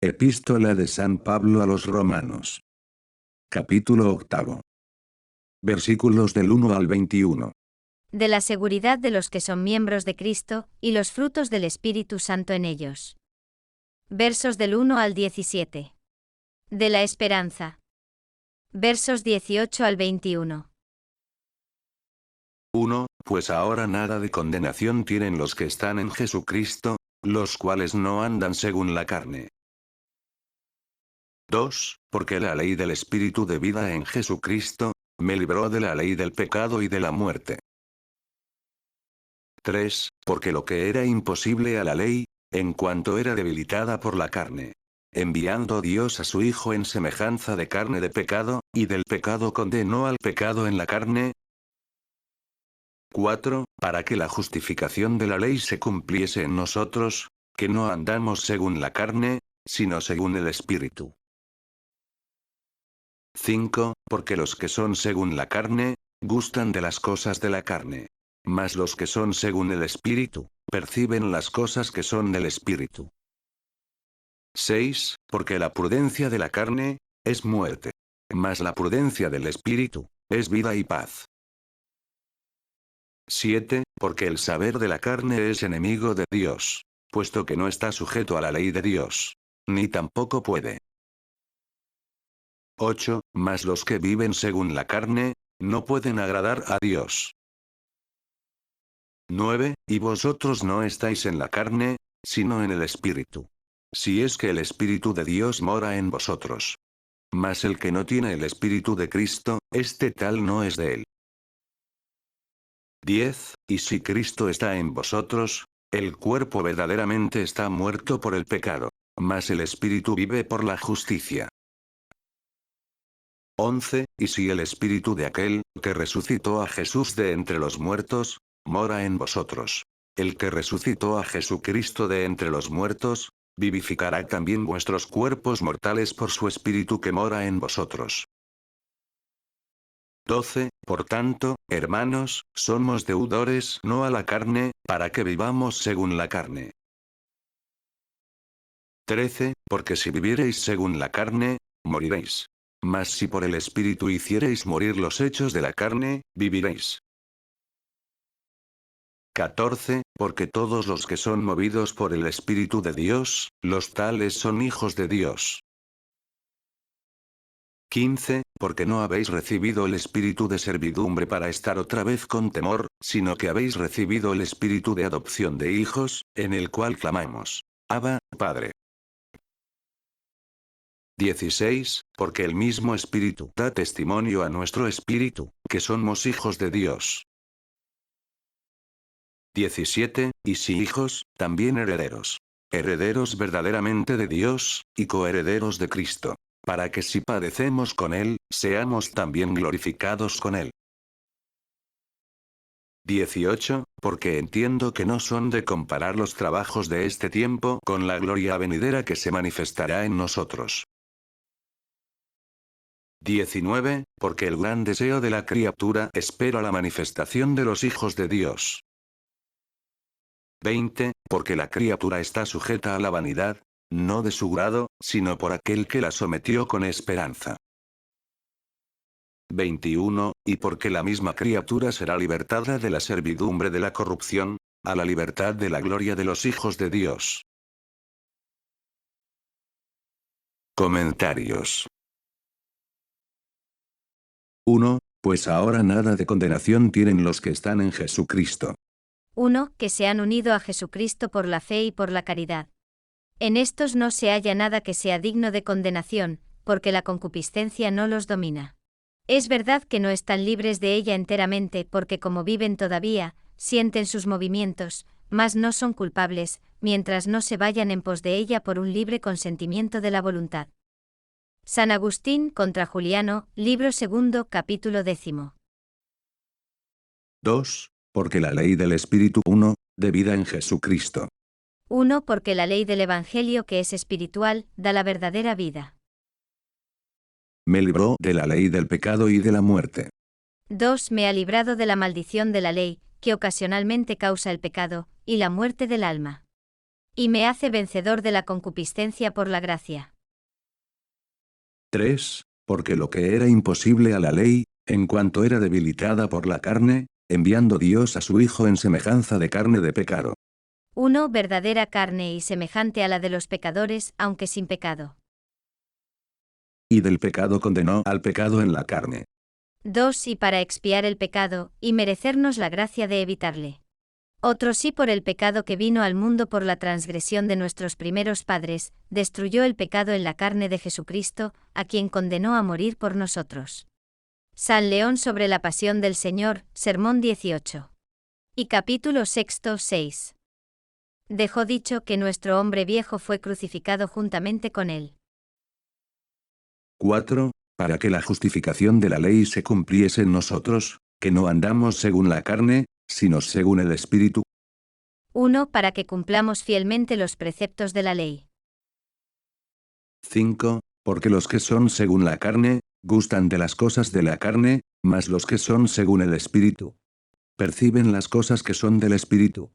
Epístola de San Pablo a los Romanos. Capítulo 8. Versículos del 1 al 21. De la seguridad de los que son miembros de Cristo, y los frutos del Espíritu Santo en ellos. Versos del 1 al 17. De la esperanza. Versos 18 al 21. 1. Pues ahora nada de condenación tienen los que están en Jesucristo, los cuales no andan según la carne. 2. Porque la ley del Espíritu de vida en Jesucristo, me libró de la ley del pecado y de la muerte. 3. Porque lo que era imposible a la ley, en cuanto era debilitada por la carne, enviando Dios a su Hijo en semejanza de carne de pecado, y del pecado condenó al pecado en la carne. 4. Para que la justificación de la ley se cumpliese en nosotros, que no andamos según la carne, sino según el Espíritu. 5. Porque los que son según la carne, gustan de las cosas de la carne. Mas los que son según el Espíritu, perciben las cosas que son del Espíritu. 6. Porque la prudencia de la carne, es muerte. Mas la prudencia del Espíritu, es vida y paz. 7. Porque el saber de la carne es enemigo de Dios, puesto que no está sujeto a la ley de Dios, ni tampoco puede. 8. Mas los que viven según la carne, no pueden agradar a Dios. 9. Y vosotros no estáis en la carne, sino en el Espíritu. Si es que el Espíritu de Dios mora en vosotros. Mas el que no tiene el Espíritu de Cristo, este tal no es de él. 10. Y si Cristo está en vosotros, el cuerpo verdaderamente está muerto por el pecado, mas el Espíritu vive por la justicia. 11. Y si el Espíritu de aquel, que resucitó a Jesús de entre los muertos, mora en vosotros. El que resucitó a Jesucristo de entre los muertos, vivificará también vuestros cuerpos mortales por su Espíritu que mora en vosotros. 12. Por tanto, hermanos, somos deudores no a la carne, para que vivamos según la carne. 13. Porque si viviereis según la carne, moriréis. Mas si por el Espíritu hiciereis morir los hechos de la carne, viviréis. 14. Porque todos los que son movidos por el Espíritu de Dios, los tales son hijos de Dios. 15. Porque no habéis recibido el espíritu de servidumbre para estar otra vez con temor, sino que habéis recibido el espíritu de adopción de hijos, en el cual clamamos: Abba, Padre. 16. Porque el mismo Espíritu da testimonio a nuestro espíritu, que somos hijos de Dios. 17. Y si hijos, también herederos. Herederos verdaderamente de Dios, y coherederos de Cristo. Para que si padecemos con Él, seamos también glorificados con Él. 18. Porque entiendo que no son de comparar los trabajos de este tiempo con la gloria venidera que se manifestará en nosotros. 19. Porque el gran deseo de la criatura espera la manifestación de los hijos de Dios. 20. Porque la criatura está sujeta a la vanidad, no de su grado, sino por aquel que la sometió con esperanza. 21. Y porque la misma criatura será libertada de la servidumbre de la corrupción, a la libertad de la gloria de los hijos de Dios. Comentarios. 1. Pues ahora nada de condenación tienen los que están en Jesucristo. 1. Que se han unido a Jesucristo por la fe y por la caridad. En estos no se halla nada que sea digno de condenación, porque la concupiscencia no los domina. Es verdad que no están libres de ella enteramente porque como viven todavía, sienten sus movimientos, mas no son culpables, mientras no se vayan en pos de ella por un libre consentimiento de la voluntad. San Agustín contra Juliano, libro 2, capítulo 10. 2. Porque la ley del Espíritu 1, de vida en Jesucristo. 1. Porque la ley del Evangelio que es espiritual, da la verdadera vida. Me libró de la ley del pecado y de la muerte. 2. Me ha librado de la maldición de la ley, que ocasionalmente causa el pecado, y la muerte del alma. Y me hace vencedor de la concupiscencia por la gracia. 3. Porque lo que era imposible a la ley, en cuanto era debilitada por la carne, enviando Dios a su Hijo en semejanza de carne de pecado. 1. Verdadera carne y semejante a la de los pecadores, aunque sin pecado. Y del pecado condenó al pecado en la carne. 2. Y para expiar el pecado, y merecernos la gracia de evitarle. Otro sí por el pecado que vino al mundo por la transgresión de nuestros primeros padres, destruyó el pecado en la carne de Jesucristo, a quien condenó a morir por nosotros. San León sobre la pasión del Señor, Sermón 18. Y capítulo 6. Dejó dicho que nuestro hombre viejo fue crucificado juntamente con él. 4. Para que la justificación de la ley se cumpliese en nosotros, que no andamos según la carne, sino según el Espíritu. 1. Para que cumplamos fielmente los preceptos de la ley. 5. Porque los que son según la carne, gustan de las cosas de la carne, mas los que son según el Espíritu, perciben las cosas que son del Espíritu.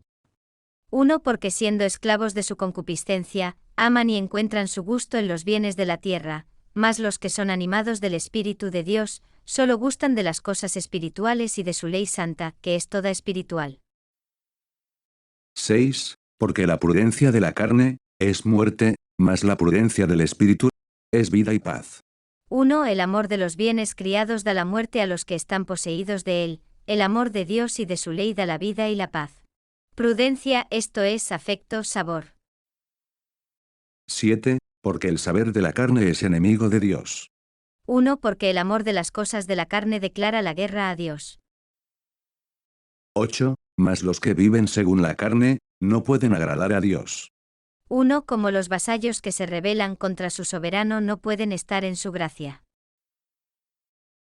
1. Porque siendo esclavos de su concupiscencia, aman y encuentran su gusto en los bienes de la tierra, mas los que son animados del Espíritu de Dios, solo gustan de las cosas espirituales y de su ley santa, que es toda espiritual. 6. Porque la prudencia de la carne es muerte, mas la prudencia del Espíritu es vida y paz. 1. El amor de los bienes criados da la muerte a los que están poseídos de él, el amor de Dios y de su ley da la vida y la paz. Prudencia, esto es afecto, sabor. 7. Porque el saber de la carne es enemigo de Dios. 1. Porque el amor de las cosas de la carne declara la guerra a Dios. 8. Mas los que viven según la carne, no pueden agradar a Dios. 1. Como los vasallos que se rebelan contra su soberano no pueden estar en su gracia.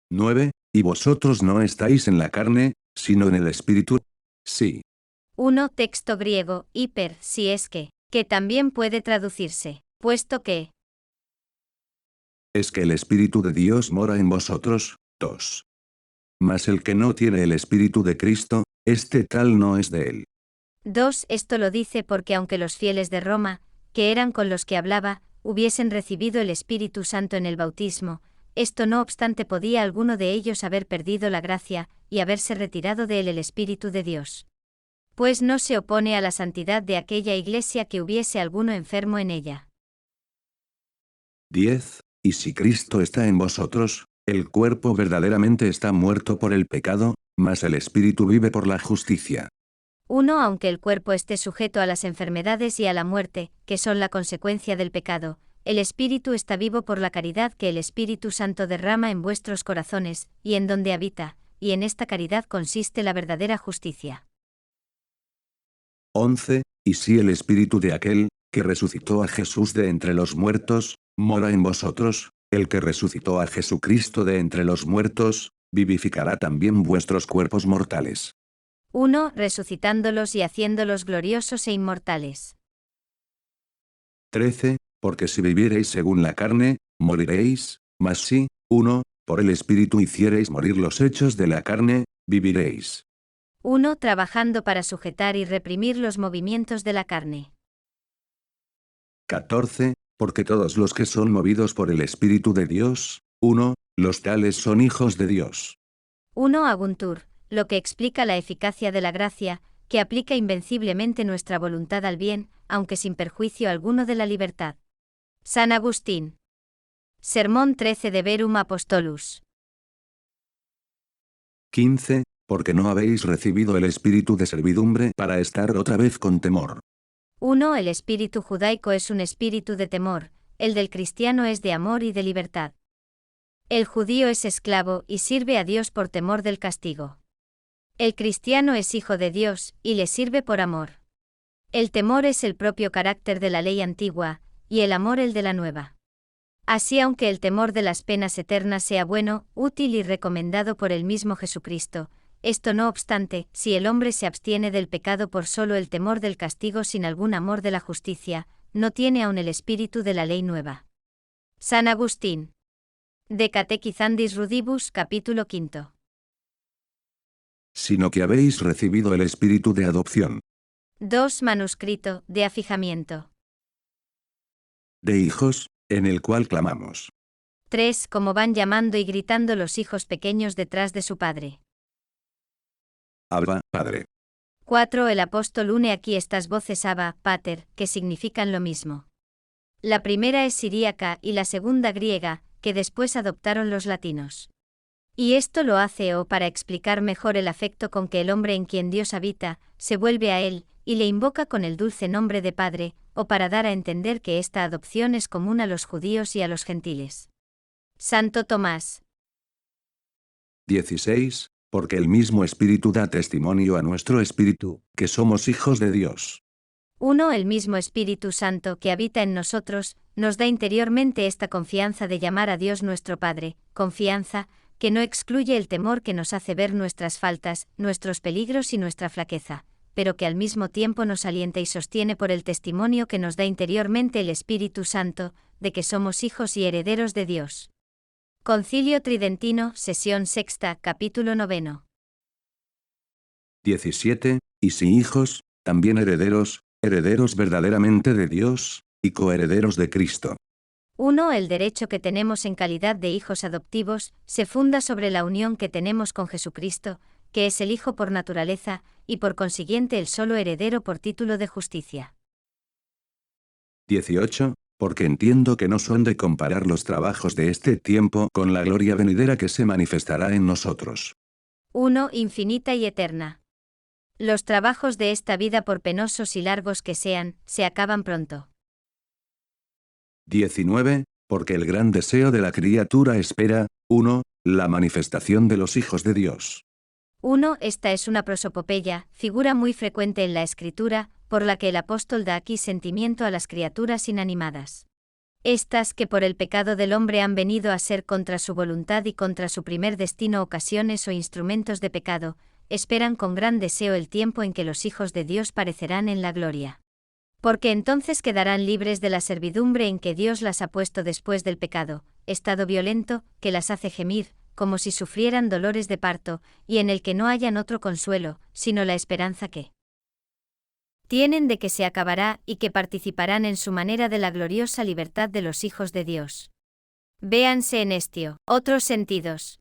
9. Y vosotros no estáis en la carne, sino en el Espíritu. Sí. 1. Texto griego, hiper, si es que también puede traducirse, puesto que. Es que el Espíritu de Dios mora en vosotros. 2. Mas el que no tiene el Espíritu de Cristo, este tal no es de él. 2. Esto lo dice porque aunque los fieles de Roma, que eran con los que hablaba, hubiesen recibido el Espíritu Santo en el bautismo, esto no obstante podía alguno de ellos haber perdido la gracia, y haberse retirado de él el Espíritu de Dios. Pues no se opone a la santidad de aquella iglesia que hubiese alguno enfermo en ella. 10. Y si Cristo está en vosotros, el cuerpo verdaderamente está muerto por el pecado, mas el Espíritu vive por la justicia. 1. Aunque el cuerpo esté sujeto a las enfermedades y a la muerte, que son la consecuencia del pecado, el Espíritu está vivo por la caridad que el Espíritu Santo derrama en vuestros corazones, y en donde habita, y en esta caridad consiste la verdadera justicia. 11. Y si el Espíritu de aquel, que resucitó a Jesús de entre los muertos, mora en vosotros, el que resucitó a Jesucristo de entre los muertos, vivificará también vuestros cuerpos mortales. 1. Resucitándolos y haciéndolos gloriosos e inmortales. 13. Porque si viviereis según la carne, moriréis, mas si, 1, por el Espíritu hiciereis morir los hechos de la carne, viviréis. 1. Trabajando para sujetar y reprimir los movimientos de la carne. 14. Porque todos los que son movidos por el Espíritu de Dios, 1, los tales son hijos de Dios. 1. Aguntur, lo que explica la eficacia de la gracia, que aplica invenciblemente nuestra voluntad al bien, aunque sin perjuicio alguno de la libertad. San Agustín. Sermón 13 de Verum Apostolus. 15. Porque no habéis recibido el espíritu de servidumbre para estar otra vez con temor. 1. El espíritu judaico es un espíritu de temor, el del cristiano es de amor y de libertad. El judío es esclavo y sirve a Dios por temor del castigo. El cristiano es hijo de Dios, y le sirve por amor. El temor es el propio carácter de la ley antigua, y el amor el de la nueva. Así aunque el temor de las penas eternas sea bueno, útil y recomendado por el mismo Jesucristo, esto no obstante, si el hombre se abstiene del pecado por solo el temor del castigo sin algún amor de la justicia, no tiene aún el espíritu de la ley nueva. San Agustín. De Catechizandis Rudibus, capítulo 5. Sino que habéis recibido el espíritu de adopción. 2. Manuscrito, de afijamiento. De hijos, en el cual clamamos. 3. Como van llamando y gritando los hijos pequeños detrás de su padre. Abba, Padre. 4. El apóstol une aquí estas voces Abba, Pater, que significan lo mismo. La primera es siríaca y la segunda griega, que después adoptaron los latinos. Y esto lo hace para explicar mejor el afecto con que el hombre en quien Dios habita, se vuelve a él, y le invoca con el dulce nombre de Padre, o para dar a entender que esta adopción es común a los judíos y a los gentiles. Santo Tomás. 16. Porque el mismo Espíritu da testimonio a nuestro espíritu, que somos hijos de Dios. 1. El mismo Espíritu Santo que habita en nosotros, nos da interiormente esta confianza de llamar a Dios nuestro Padre, confianza, que no excluye el temor que nos hace ver nuestras faltas, nuestros peligros y nuestra flaqueza, pero que al mismo tiempo nos alienta y sostiene por el testimonio que nos da interiormente el Espíritu Santo, de que somos hijos y herederos de Dios. Concilio Tridentino, sesión sexta, capítulo 9. 17. Y si hijos, también herederos, herederos verdaderamente de Dios, y coherederos de Cristo. 1. El derecho que tenemos en calidad de hijos adoptivos, se funda sobre la unión que tenemos con Jesucristo, que es el Hijo por naturaleza, y por consiguiente el solo heredero por título de justicia. 18. Porque entiendo que no son de comparar los trabajos de este tiempo con la gloria venidera que se manifestará en nosotros. 1. Infinita y eterna. Los trabajos de esta vida, por penosos y largos que sean, se acaban pronto. 19. Porque el gran deseo de la criatura espera, 1. La manifestación de los hijos de Dios. 1. Esta es una prosopopeya, figura muy frecuente en la Escritura, por la que el apóstol da aquí sentimiento a las criaturas inanimadas. Estas que por el pecado del hombre han venido a ser contra su voluntad y contra su primer destino ocasiones o instrumentos de pecado, esperan con gran deseo el tiempo en que los hijos de Dios parecerán en la gloria. Porque entonces quedarán libres de la servidumbre en que Dios las ha puesto después del pecado, estado violento, que las hace gemir, como si sufrieran dolores de parto, y en el que no hayan otro consuelo, sino la esperanza que tienen de que se acabará y que participarán en su manera de la gloriosa libertad de los hijos de Dios. Véanse en Estio, otros sentidos.